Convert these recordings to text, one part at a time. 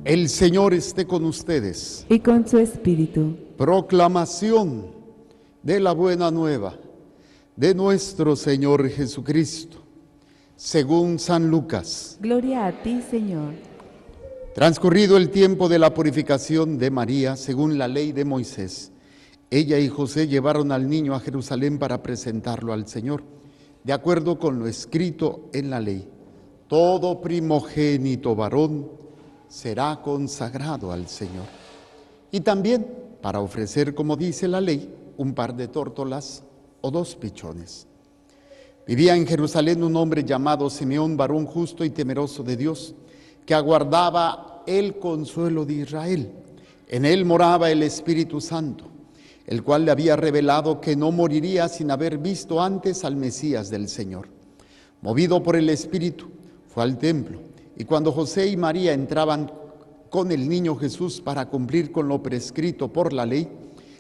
El Señor esté con ustedes. Y con su espíritu. Proclamación de la buena nueva de nuestro Señor Jesucristo, según San Lucas. Gloria a ti, Señor. Transcurrido el tiempo de la purificación de María, según la ley de Moisés, ella y José llevaron al niño a Jerusalén para presentarlo al Señor, de acuerdo con lo escrito en la ley. Todo primogénito varón será consagrado al Señor. Y también para ofrecer, como dice la ley, un par de tórtolas o 2 pichones. Vivía en Jerusalén un hombre llamado Simeón, varón justo y temeroso de Dios, que aguardaba el consuelo de Israel. En él moraba el Espíritu Santo, el cual le había revelado que no moriría sin haber visto antes al Mesías del Señor. Movido por el Espíritu, fue al templo, y cuando José y María entraban con el niño Jesús para cumplir con lo prescrito por la ley,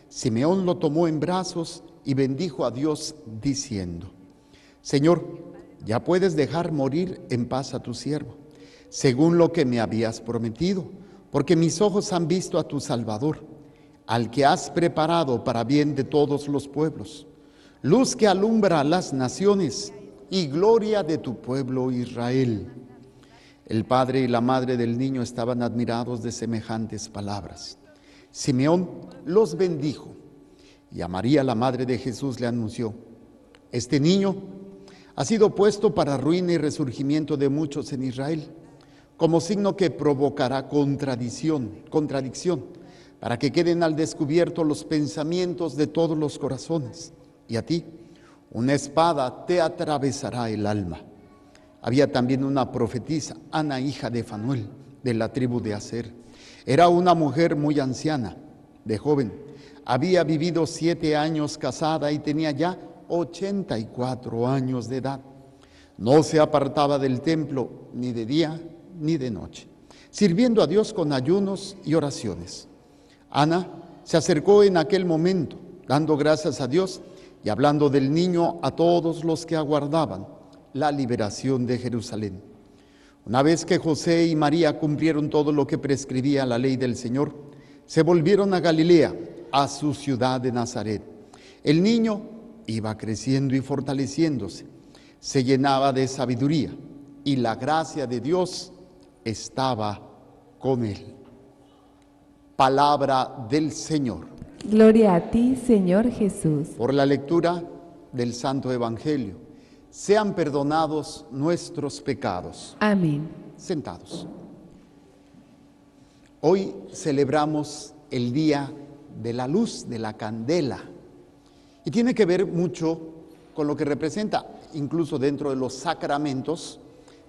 Simeón lo tomó en brazos y bendijo a Dios diciendo: Señor, ya puedes dejar morir en paz a tu siervo, según lo que me habías prometido, porque mis ojos han visto a tu Salvador, al que has preparado para bien de todos los pueblos, luz que alumbra a las naciones y gloria de tu pueblo Israel. El padre y la madre del niño estaban admirados de semejantes palabras. Simeón los bendijo y a María, la madre de Jesús, le anunció: este niño ha sido puesto para ruina y resurgimiento de muchos en Israel, como signo que provocará contradicción, para que queden al descubierto los pensamientos de todos los corazones. Y a ti, una espada te atravesará el alma. Había también una profetisa, Ana, hija de Fanuel, de la tribu de Aser. Era una mujer muy anciana, de joven. Había vivido 7 años casada y tenía ya 84 años de edad. No se apartaba del templo ni de día ni de noche, sirviendo a Dios con ayunos y oraciones. Ana se acercó en aquel momento, dando gracias a Dios y hablando del niño a todos los que aguardaban la liberación de Jerusalén. Una vez que José y María cumplieron todo lo que prescribía la ley del Señor, se volvieron a Galilea, a su ciudad de Nazaret. El niño iba creciendo y fortaleciéndose, se llenaba de sabiduría y la gracia de Dios estaba con él. Palabra del Señor. Gloria a ti, Señor Jesús. Por la lectura del Santo Evangelio, sean perdonados nuestros pecados. Amén. Sentados. Hoy celebramos el Día de la Luz, de la Candela, y tiene que ver mucho con lo que representa. Incluso dentro de los sacramentos,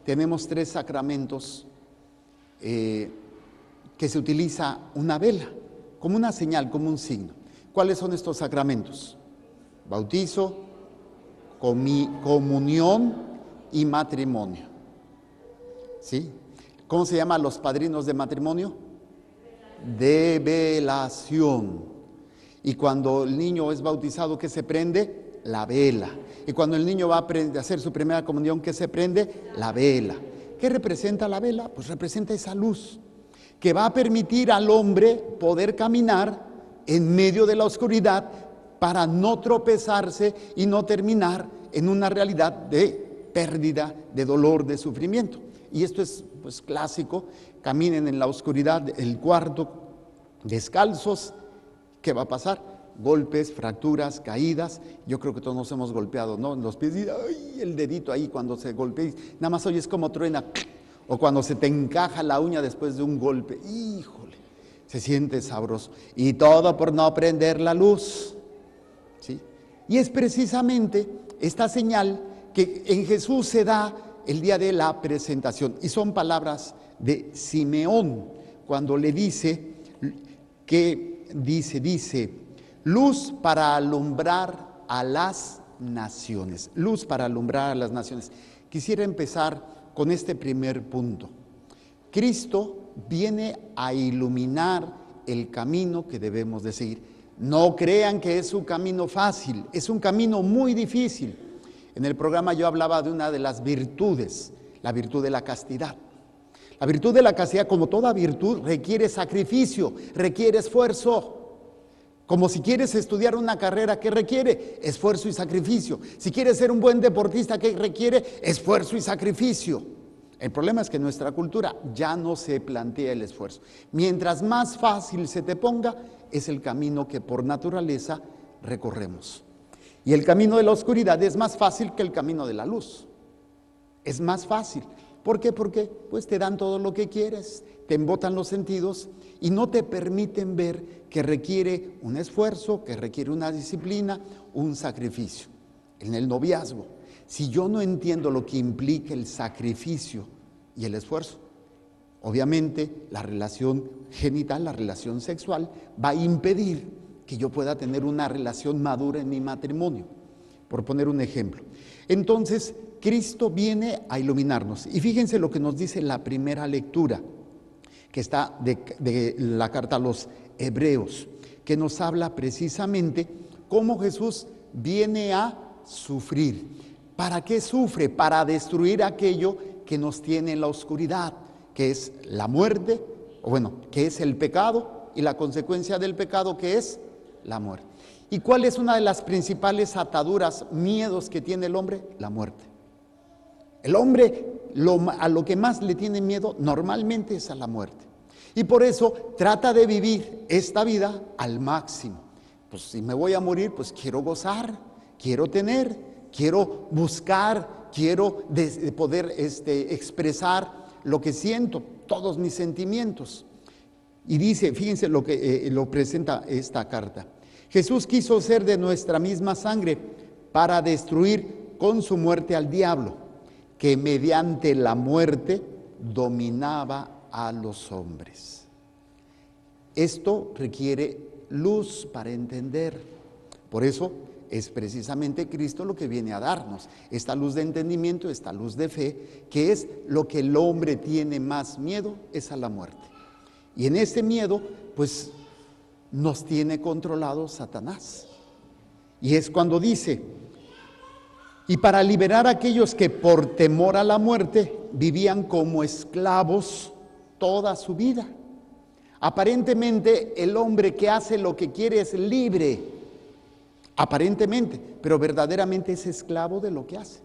tenemos 3 sacramentos que se utiliza una vela, como una señal, como un signo. ¿Cuáles son estos sacramentos? Bautizo, comunión y matrimonio. ¿Sí? ¿Cómo se llaman los padrinos de matrimonio? Develación. Y cuando el niño es bautizado, ¿qué se prende? La vela. Y cuando el niño va a hacer su primera comunión, ¿qué se prende? La vela. ¿Qué representa la vela? Pues representa esa luz que va a permitir al hombre poder caminar en medio de la oscuridad para no tropezarse y no terminar en una realidad de pérdida, de dolor, de sufrimiento. Y esto es pues clásico: caminen en la oscuridad del cuarto descalzos. ¿Qué va a pasar? Golpes, fracturas, caídas. Yo creo que todos nos hemos golpeado, ¿no? En los pies, y ¡ay!, el dedito ahí cuando se golpea, nada más oyes como truena, o cuando se te encaja la uña después de un golpe. ¡Híjole! Se siente sabroso. Y todo por no prender la luz. ¿Sí? Y es precisamente esta señal que en Jesús se da el día de la presentación. Y son palabras de Simeón, cuando le dice que dice, luz para alumbrar a las naciones. Luz para alumbrar a las naciones. Quisiera empezar con este primer punto. Cristo viene a iluminar el camino que debemos de seguir. No crean que es un camino fácil, es un camino muy difícil. En el programa yo hablaba de una de las virtudes, la virtud de la castidad. La virtud de la castidad, como toda virtud, requiere sacrificio, requiere esfuerzo. Como si quieres estudiar una carrera, ¿qué requiere? Esfuerzo y sacrificio. Si quieres ser un buen deportista, ¿qué requiere? Esfuerzo y sacrificio. El problema es que en nuestra cultura ya no se plantea el esfuerzo. Mientras más fácil se te ponga, es el camino que por naturaleza recorremos. Y el camino de la oscuridad es más fácil que el camino de la luz. Es más fácil. ¿Por qué? Porque pues te dan todo lo que quieres, te embotan los sentidos y no te permiten ver que requiere un esfuerzo, que requiere una disciplina, un sacrificio. En el noviazgo, si yo no entiendo lo que implica el sacrificio y el esfuerzo, obviamente la relación genital, la relación sexual, va a impedir que yo pueda tener una relación madura en mi matrimonio, por poner un ejemplo. Entonces, Cristo viene a iluminarnos. Y fíjense lo que nos dice la primera lectura, que está de la carta a los Hebreos, que nos habla precisamente cómo Jesús viene a sufrir. ¿Para qué sufre? Para destruir aquello que nos tiene en la oscuridad, que es la muerte, o bueno, que es el pecado, y la consecuencia del pecado, que es la muerte. ¿Y cuál es una de las principales ataduras, miedos que tiene el hombre? La muerte. El hombre a lo que más le tiene miedo normalmente es a la muerte. Y por eso trata de vivir esta vida al máximo. Pues si me voy a morir, pues quiero gozar, quiero tener, quiero buscar, quiero poder expresar lo que siento, todos mis sentimientos. Y dice, fíjense lo que lo presenta esta carta. Jesús quiso ser de nuestra misma sangre para destruir con su muerte al diablo, que mediante la muerte dominaba a los hombres. Esto requiere luz para entender. Por eso es precisamente Cristo lo que viene a darnos, esta luz de entendimiento, esta luz de fe, que es lo que el hombre tiene más miedo, es a la muerte. Y en ese miedo, pues, nos tiene controlado Satanás. Y es cuando dice: y para liberar a aquellos que por temor a la muerte vivían como esclavos toda su vida. Aparentemente el hombre que hace lo que quiere es libre, aparentemente, pero verdaderamente es esclavo de lo que hace.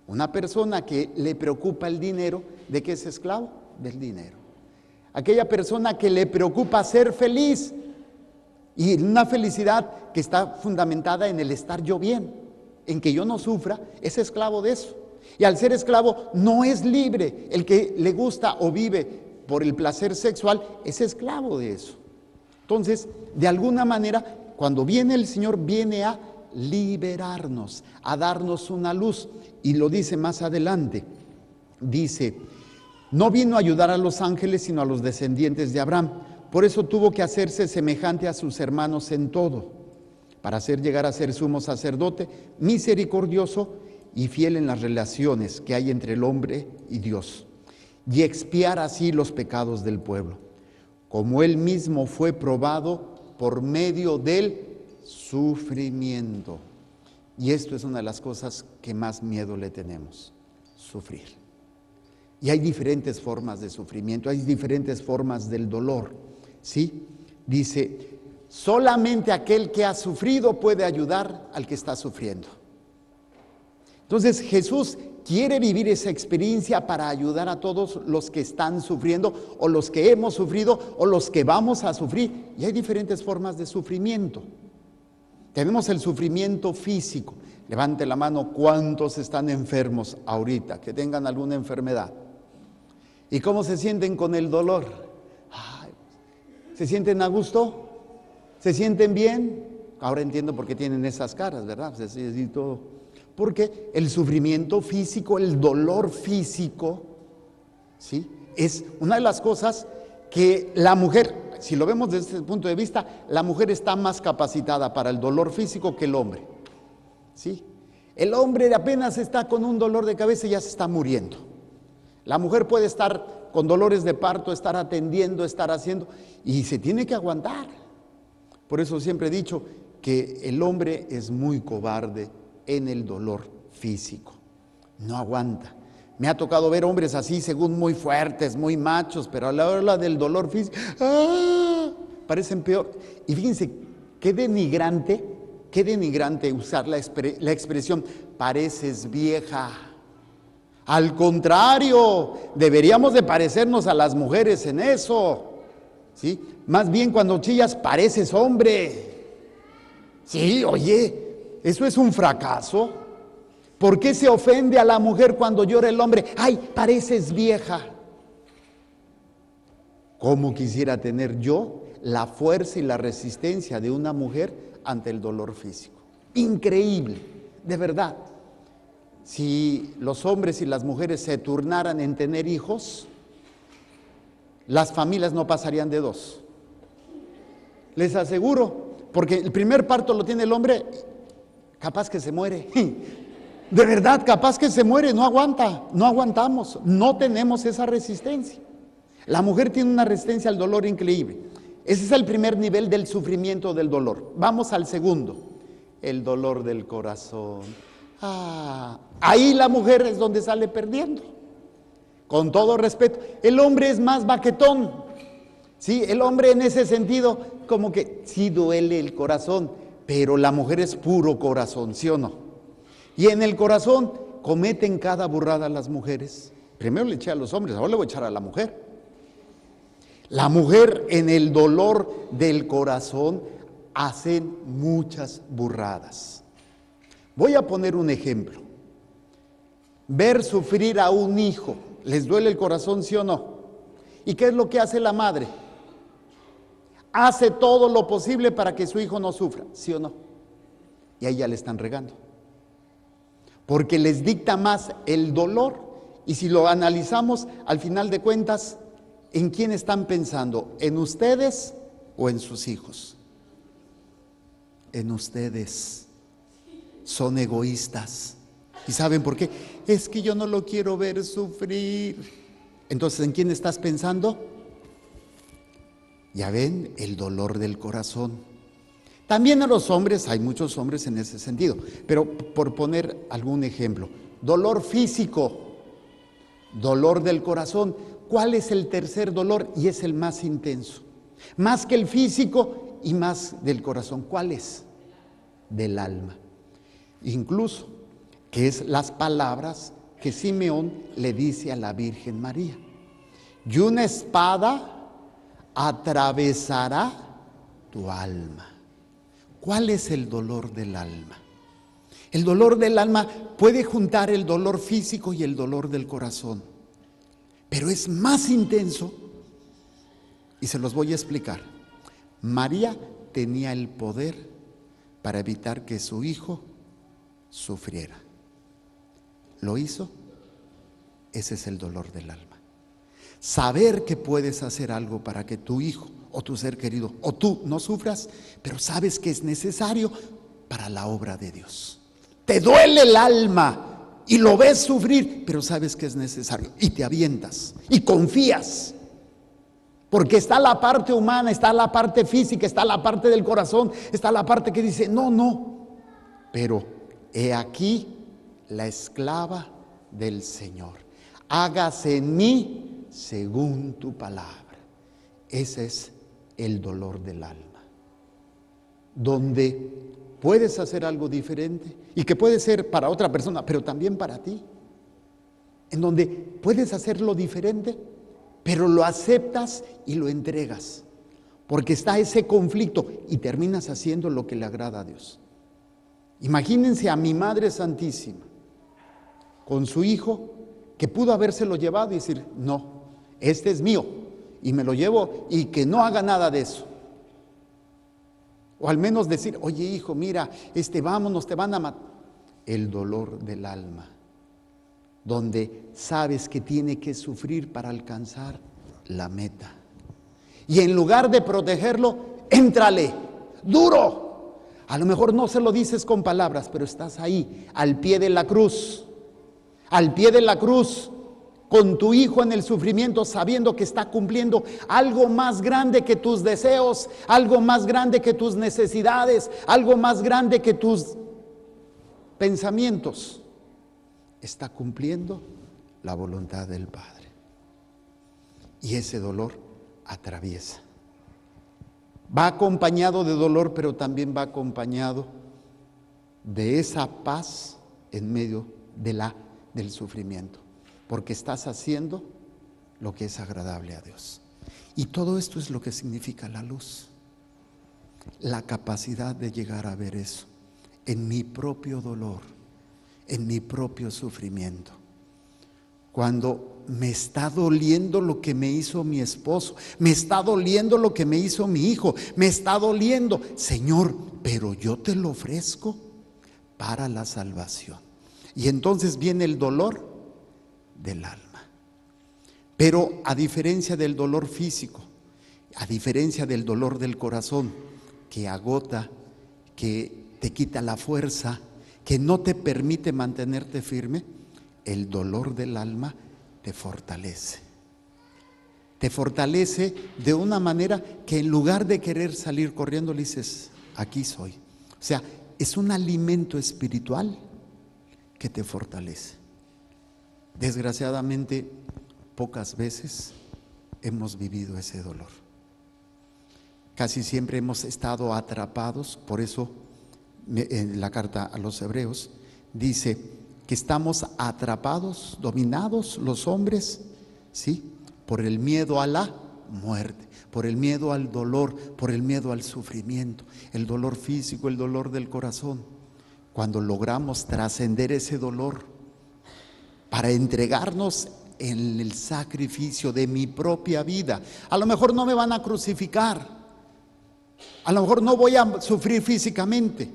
Una persona que le preocupa el dinero, ¿de qué es esclavo? Del dinero. Aquella persona que le preocupa ser feliz, y una felicidad que está fundamentada en el estar yo bien, en que yo no sufra, es esclavo de eso. Y al ser esclavo no es libre. El que le gusta o vive por el placer sexual es esclavo de eso. Entonces, de alguna manera, cuando viene el Señor, viene a liberarnos, a darnos una luz. Y lo dice más adelante. Dice: no vino a ayudar a los ángeles, sino a los descendientes de Abraham. Por eso tuvo que hacerse semejante a sus hermanos en todo, para hacer llegar a ser sumo sacerdote, misericordioso y fiel en las relaciones que hay entre el hombre y Dios, y expiar así los pecados del pueblo, como él mismo fue probado por medio del sufrimiento. Y esto es una de las cosas que más miedo le tenemos: sufrir. Y hay diferentes formas de sufrimiento, hay diferentes formas del dolor, ¿sí? Dice: solamente aquel que ha sufrido puede ayudar al que está sufriendo. Entonces Jesús quiere vivir esa experiencia para ayudar a todos los que están sufriendo, o los que hemos sufrido, o los que vamos a sufrir. Y hay diferentes formas de sufrimiento. Tenemos el sufrimiento físico. Levante la mano, ¿cuántos están enfermos ahorita, que tengan alguna enfermedad? ¿Y cómo se sienten con el dolor? ¿Se sienten a gusto? ¿Se sienten bien? Ahora entiendo por qué tienen esas caras, ¿verdad? Pues así todo. Porque el sufrimiento físico, el dolor físico, ¿sí?, es una de las cosas que la mujer, si lo vemos desde ese punto de vista, la mujer está más capacitada para el dolor físico que el hombre, ¿sí? El hombre apenas está con un dolor de cabeza y ya se está muriendo. La mujer puede estar con dolores de parto, estar atendiendo, estar haciendo, y se tiene que aguantar. Por eso siempre he dicho que el hombre es muy cobarde en el dolor físico. No aguanta, Me ha tocado ver hombres así, según muy fuertes, muy machos, pero a la hora del dolor físico, ¡ah!, parecen peor. Y fíjense, qué denigrante usar la expresión, pareces vieja. Al contrario, deberíamos de parecernos a las mujeres en eso, ¿sí? Más bien cuando chillas, pareces hombre. Sí, oye, eso es un fracaso. ¿Por qué se ofende a la mujer cuando llora el hombre? ¡Ay, pareces vieja! ¿Cómo quisiera tener yo la fuerza y la resistencia de una mujer ante el dolor físico? Increíble, de verdad. Si los hombres y las mujeres se turnaran en tener hijos, las familias no pasarían de 2. Les aseguro, porque el primer parto lo tiene el hombre, capaz que se muere. De verdad, capaz que se muere, no aguanta, no aguantamos, no tenemos esa resistencia. La mujer tiene una resistencia al dolor increíble. Ese es el primer nivel del sufrimiento del dolor. Vamos al segundo, el dolor del corazón. Ahí la mujer es donde sale perdiendo. Con todo respeto, el hombre es más baquetón. Sí, el hombre en ese sentido, como que sí duele el corazón, pero la mujer es puro corazón, ¿sí o no? Y en el corazón cometen cada burrada las mujeres. Primero le eché a los hombres, ahora le voy a echar a la mujer. La mujer en el dolor del corazón hacen muchas burradas. Voy a poner un ejemplo. Ver sufrir a un hijo, ¿les duele el corazón, sí o no? ¿Y qué es lo que hace la madre? Hace todo lo posible para que su hijo no sufra, ¿sí o no? Y ahí ya le están regando. Porque les dicta más el dolor. Y si lo analizamos, al final de cuentas, ¿en quién están pensando? ¿En ustedes o en sus hijos? En ustedes. Son egoístas. ¿Y saben por qué? Es que yo no lo quiero ver sufrir. Entonces, ¿en quién estás pensando? Ya ven, el dolor del corazón. También a los hombres, hay muchos hombres en ese sentido, pero por poner algún ejemplo, dolor físico, dolor del corazón. ¿Cuál es el tercer dolor? Y es el más intenso, más que el físico y más del corazón. ¿Cuál es? Del alma. Incluso, que es las palabras que Simeón le dice a la Virgen María: y una espada atravesará tu alma. ¿Cuál es el dolor del alma? El dolor del alma puede juntar el dolor físico y el dolor del corazón, pero es más intenso y se los voy a explicar. María tenía el poder para evitar que su hijo sufriera. ¿Lo hizo? Ese es el dolor del alma. Saber que puedes hacer algo para que tu hijo o tu ser querido o tú no sufras, pero sabes que es necesario para la obra de Dios. Te duele el alma y lo ves sufrir, pero sabes que es necesario y te avientas y confías. Porque está la parte humana, está la parte física, está la parte del corazón, está la parte que dice no. Pero he aquí la esclava del Señor. Hágase en mí según tu palabra. Ese es el dolor del alma, donde puedes hacer algo diferente y que puede ser para otra persona, pero también para ti, en donde puedes hacerlo diferente, pero lo aceptas y lo entregas, porque está ese conflicto y terminas haciendo lo que le agrada a Dios. Imagínense a mi Madre Santísima con su hijo, que pudo habérselo llevado y decir: no, este es mío y me lo llevo y que no haga nada de eso. O al menos decir: oye hijo, mira, vámonos, te van a matar. El dolor del alma, donde sabes que tiene que sufrir para alcanzar la meta. Y en lugar de protegerlo, éntrale, duro. A lo mejor no se lo dices con palabras, pero estás ahí, al pie de la cruz, con tu hijo en el sufrimiento, sabiendo que está cumpliendo algo más grande que tus deseos, algo más grande que tus necesidades, algo más grande que tus pensamientos. Está cumpliendo la voluntad del Padre. Y ese dolor atraviesa. Va acompañado de dolor, pero también va acompañado de esa paz en medio del sufrimiento, porque estás haciendo lo que es agradable a Dios. Y todo esto es lo que significa la luz, la capacidad de llegar a ver eso en mi propio dolor, en mi propio sufrimiento. Cuando me está doliendo lo que me hizo mi esposo, me está doliendo lo que me hizo mi hijo, me está doliendo, Señor, pero yo te lo ofrezco para la salvación. Y entonces viene el dolor del alma. Pero a diferencia del dolor físico, a diferencia del dolor del corazón, que agota, que te quita la fuerza, que no te permite mantenerte firme, el dolor del alma te fortalece. Te fortalece de una manera que en lugar de querer salir corriendo, le dices, aquí soy. O sea, es un alimento espiritual que te fortalece. Desgraciadamente, pocas veces hemos vivido ese dolor. Casi siempre hemos estado atrapados, por eso en la carta a los Hebreos dice que estamos atrapados, dominados los hombres, ¿sí?, por el miedo a la muerte, por el miedo al dolor, por el miedo al sufrimiento, el dolor físico, el dolor del corazón. Cuando logramos trascender ese dolor para entregarnos en el sacrificio de mi propia vida, a lo mejor no me van a crucificar, a lo mejor no voy a sufrir físicamente,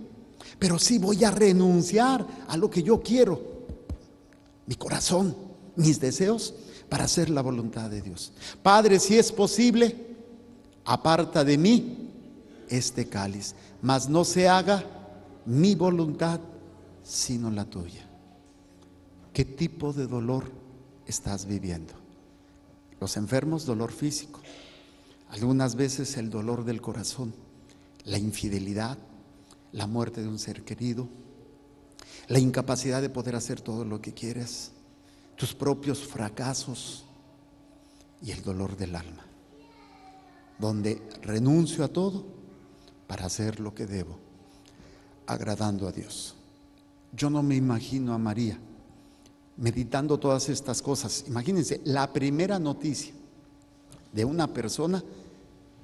pero sí voy a renunciar a lo que yo quiero, mi corazón, mis deseos, para hacer la voluntad de Dios. Padre, si es posible, aparta de mí este cáliz, mas no se haga mi voluntad, sino la tuya. ¿Qué tipo de dolor estás viviendo? Los enfermos, dolor físico. Algunas veces el dolor del corazón, la infidelidad, la muerte de un ser querido, la incapacidad de poder hacer todo lo que quieres, tus propios fracasos y el dolor del alma, donde renuncio a todo para hacer lo que debo, agradando a Dios. Yo no me imagino a María meditando todas estas cosas. Imagínense, la primera noticia de una persona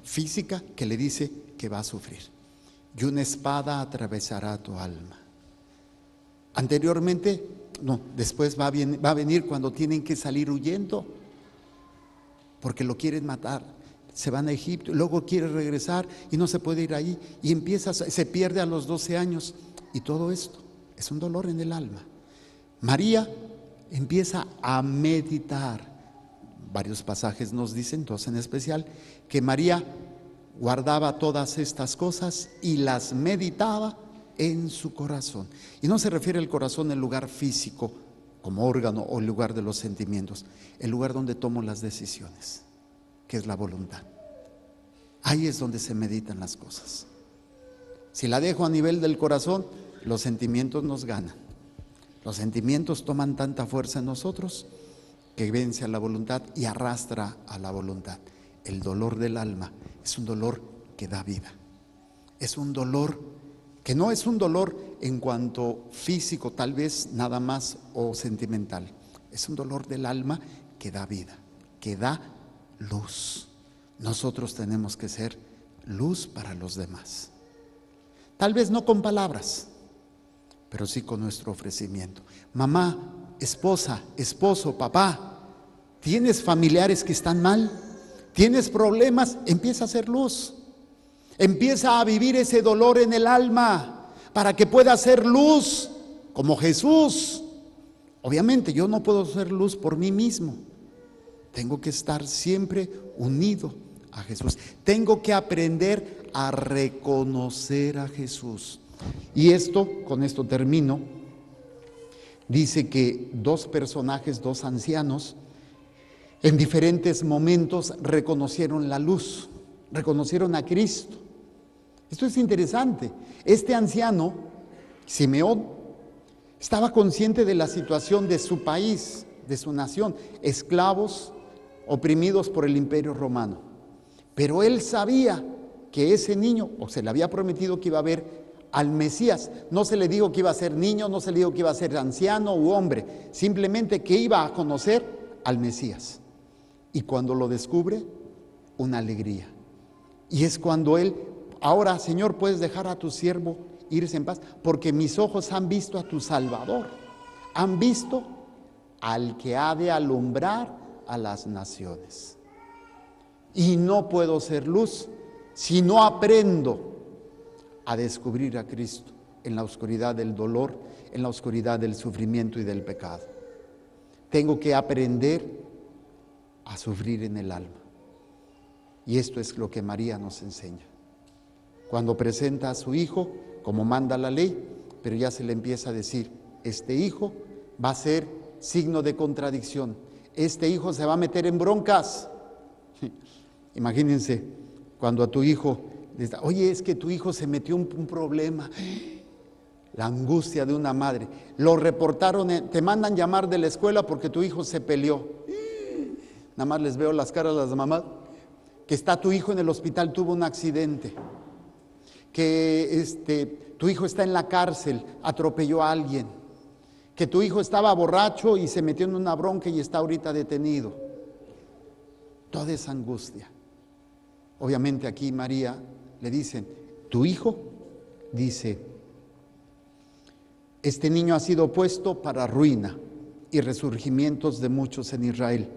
física que le dice que va a sufrir, y una espada atravesará tu alma. Anteriormente, no, después va a venir cuando tienen que salir huyendo porque lo quieren matar. Se van a Egipto y luego quiere regresar y no se puede ir ahí y se pierde a los 12 años. Y todo esto es un dolor en el alma. María empieza a meditar. Varios pasajes nos dicen, dos en especial, que María guardaba todas estas cosas y las meditaba en su corazón. Y no se refiere al corazón en lugar físico como órgano o el lugar de los sentimientos, el lugar donde tomo las decisiones, que es la voluntad. Ahí es donde se meditan las cosas. Si la dejo a nivel del corazón, los sentimientos nos ganan. Los sentimientos toman tanta fuerza en nosotros que vence a la voluntad y arrastra a la voluntad. El dolor del alma es un dolor que da vida. Es un dolor que no es un dolor en cuanto físico, tal vez nada más, o sentimental. Es un dolor del alma que da vida, que da luz. Nosotros tenemos que ser luz para los demás. Tal vez no con palabras, pero sí con nuestro ofrecimiento. Mamá, esposa, esposo, papá, ¿tienes familiares que están mal? ¿Tienes problemas? Empieza a hacer luz. Empieza a vivir ese dolor en el alma para que pueda hacer luz como Jesús. Obviamente yo no puedo hacer luz por mí mismo. Tengo que estar siempre unido a Jesús. Tengo que aprender a reconocer a Jesús. Y con esto termino. Dice que dos personajes, dos ancianos, en diferentes momentos reconocieron la luz, reconocieron a Cristo. Esto es interesante. Este anciano, Simeón, estaba consciente de la situación de su país. de su nación, esclavos oprimidos por el Imperio Romano. Pero él sabía que ese niño, o se le había prometido que iba a ver al Mesías. No se le dijo que iba a ser niño, no se le dijo que iba a ser anciano u hombre, simplemente que iba a conocer al Mesías. Y cuando lo descubre, una alegría. Y es cuando él, ahora Señor, puedes dejar a tu siervo irse en paz, porque mis ojos han visto a tu Salvador, han visto al que ha de alumbrar a las naciones. Y no puedo ser luz si no aprendo a descubrir a Cristo en la oscuridad del dolor, en la oscuridad del sufrimiento y del pecado. Tengo que aprender a sufrir en el alma. Y esto es lo que María nos enseña. Cuando presenta a su hijo, como manda la ley, pero ya se le empieza a decir, este hijo va a ser signo de contradicción, este hijo se va a meter en broncas. Imagínense, cuando a tu hijo, oye, es que tu hijo se metió en un problema, la angustia de una madre, lo reportaron, te mandan llamar de la escuela porque tu hijo se peleó. Nada más les veo las caras a las mamás, que está tu hijo en el hospital, tuvo un accidente, que tu hijo está en la cárcel, atropelló a alguien, que tu hijo estaba borracho y se metió en una bronca y está ahorita detenido. Toda esa angustia. Obviamente aquí María le dicen, tu hijo, dice, este niño ha sido puesto para ruina y resurgimientos de muchos en Israel,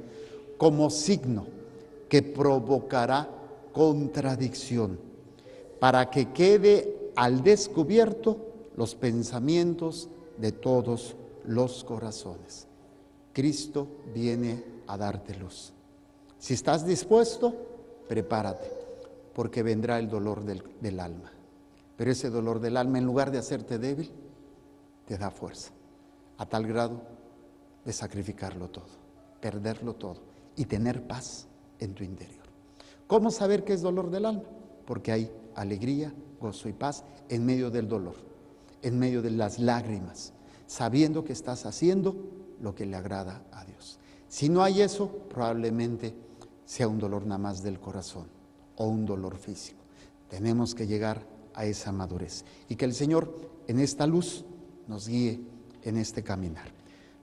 como signo que provocará contradicción, para que quede al descubierto los pensamientos de todos los corazones. Cristo viene a darte luz. Si estás dispuesto, prepárate, porque vendrá el dolor del alma. Pero ese dolor del alma, en lugar de hacerte débil, te da fuerza, a tal grado de sacrificarlo todo, perderlo todo y tener paz en tu interior. ¿Cómo saber qué es dolor del alma? Porque hay alegría, gozo y paz en medio del dolor, en medio de las lágrimas, sabiendo que estás haciendo lo que le agrada a Dios. Si no hay eso, probablemente sea un dolor nada más del corazón o un dolor físico. Tenemos que llegar a esa madurez y que el Señor en esta luz nos guíe en este caminar.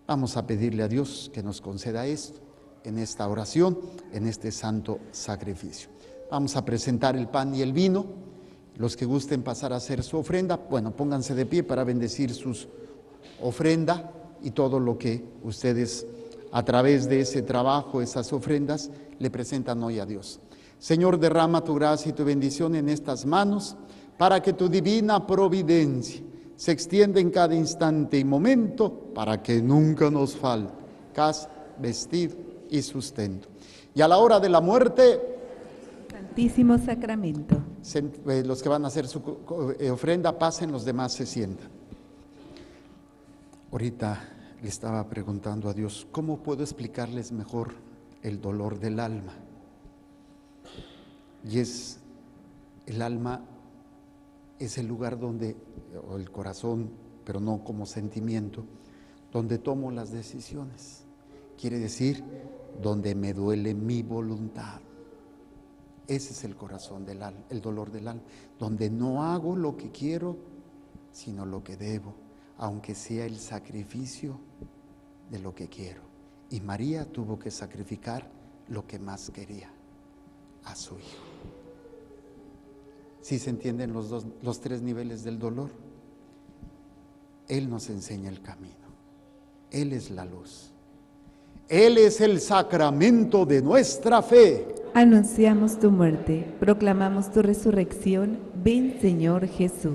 Vamos a pedirle a Dios que nos conceda esto en esta oración, en este santo sacrificio. Vamos a presentar el pan y el vino. Los que gusten pasar a hacer su ofrenda, bueno, pónganse de pie para bendecir sus ofrenda y todo lo que ustedes a través de ese trabajo, esas ofrendas, le presentan hoy a Dios. Señor, derrama tu gracia y tu bendición en estas manos para que tu divina providencia se extienda en cada instante y momento para que nunca nos falte casa, vestido y sustento. Y a la hora de la muerte, Santísimo Sacramento. Los que van a hacer su ofrenda pasen, los demás se sientan. Ahorita le estaba preguntando a Dios, ¿cómo puedo explicarles mejor el dolor del alma? Y es, el alma es el lugar donde, o el corazón, pero no como sentimiento, donde tomo las decisiones. Quiere decir, donde me duele mi voluntad. Ese es el corazón del alma, el dolor del alma, donde no hago lo que quiero, sino lo que debo, aunque sea el sacrificio de lo que quiero. Y María tuvo que sacrificar lo que más quería, a su hijo. ¿Sí se entienden los tres niveles del dolor? Él nos enseña el camino. Él es la luz. Él es el sacramento de nuestra fe. Anunciamos tu muerte, proclamamos tu resurrección. Ven, Señor Jesús.